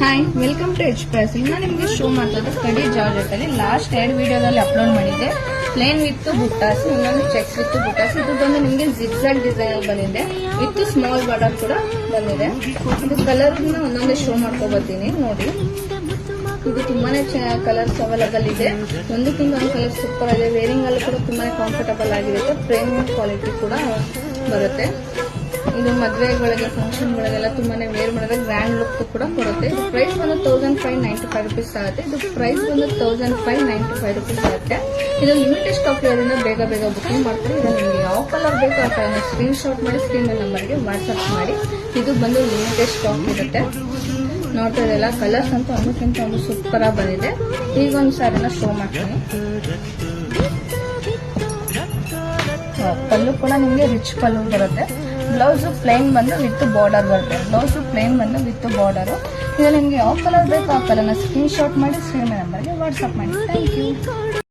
Hi, welcome to express. ನಾನು ನಿಮಗೆ show ಮಾಡ್ತಾ ಕಡಿ ಜಾರ್ಜೆಟ್ ಅಲ್ಲಿ ಲಾಸ್ಟ್ 2 ವಿಡಿಯೋದಲ್ಲಿ ಅಪ್ಲೋಡ್ ಮಾಡಿದ್ದೆ. ಪ್ಲೇನ್ ವಿತ್ ಬುಟ್ಟಾಸ್, ಇನ್ನೊಂದು ಚೆಕ್ಸ್ ವಿತ್ ಬುಟ್ಟಾಸ್. ಇದು ಬಂದು ನಿಮಗೆ ಜಿಗ್ಜಾಗ್ ಡಿಸೈನ್ ಅಲ್ಲಿ ಬಂದಿದೆ, ವಿತ್ ಸ್ಮಾಲ್ ಬಾರ್ಡರ್ ಕೂಡ ಬಂದಿದೆ. ಇದು ಕಲರ್ ಒಂದೊಂದೇ ಶೋ ಮಾಡ್ಕೊಬರ್ತೀನಿ ನೋಡಿ. ಇದು ತುಂಬಾನೇ ಕಲರ್ಸ್ ಅವೈಲೇಬಲ್ ಇದೆ. ಒಂದಕ್ಕಿಂತ ಒಂದು ಕಲರ್ ಸೂಪರ್ ಇದೆ. ವೇರಿಂಗ್ ಅಲ್ಲೂ ಕೂಡ ತುಂಬಾನೇ ಕಂಫರ್ಟಬಲ್ ಆಗಿರುತ್ತೆ. ಪ್ರೀಮಿಯಂ ಕ್ವಾಲಿಟಿ ಕೂಡ ಬರುತ್ತೆ. ಇದು ಮದುವೆಗಳಿಗೆ ಫಂಕ್ಷನ್ಗಳಿಗೆಲ್ಲ ತುಂಬಾನೇ ವೇರ್ ಮಾಡಿದ್ರೆ ಗ್ರ್ಯಾಂಡ್ ಲುಕ್ ಕೂಡ ಕೊಡುತ್ತೆ. ಇದು ಪ್ರೈಸ್ ಬಂದು 1595 rupees ಆಗುತ್ತೆ. ಇದು ಪ್ರೈಸ್ ಬಂದು 1595 rupees ಆಗುತ್ತೆ. ಇದು ಲಿಮಿಟೆಡ್ ಸ್ಟಾಕ್ ಇರೋದ್ರಿಂದ ಬೇಗ ಬುಕಿಂಗ್ ಮಾಡ್ತಾರೆ. ಇದು ನಿಮಗೆ ಯಾವ ಕಲರ್ ಬೇಕು ಆ ಕಲರ್ ಸ್ಕ್ರೀನ್ ಶಾಟ್ ಮಾಡಿ ಸ್ಕ್ರೀನ್ ನಂಬರ್ಗೆ ವಾಟ್ಸ್ಆಪ್ ಮಾಡಿ. ಇದು ಬಂದು ಲಿಮಿಟೆಡ್ ಸ್ಟಾಕ್ ಇರುತ್ತೆ. ನೋಡ್ತಾ ಇದೆಲ್ಲ ಕಲರ್ಸ್ ಅಂತೂ ಒಂದಕ್ಕಿಂತ ಒಂದು ಸೂಪರ್ ಆಗಿ ಬಂದಿದೆ. ಈಗ ಒಂದು ಸಾರಿನ ಶೋ ಮಾಡ್ತೀನಿ. ಪಲ್ಲು ಕೂಡ ನಿಮಗೆ ರಿಚ್ ಪಲ್ಲು ಬರುತ್ತೆ. ಬ್ಲೌಸ್ ಪ್ಲೇನ್ ಬಂದು ವಿತ್ ಬಾರ್ಡರ್ ಬರುತ್ತೆ. ಇದು ನಿಮಗೆ ಯಾವ ಕಲರ್ ಬೇಕು ಆ ಕಲರ್ನ ಸ್ಕ್ರೀನ್ ಶಾಟ್ ಮಾಡಿ ಸ್ಕ್ರೀನ್ ನಂಬರ್ಗೆ ವಾಟ್ಸ್ಆಪ್ ಮಾಡಿ. Thank you.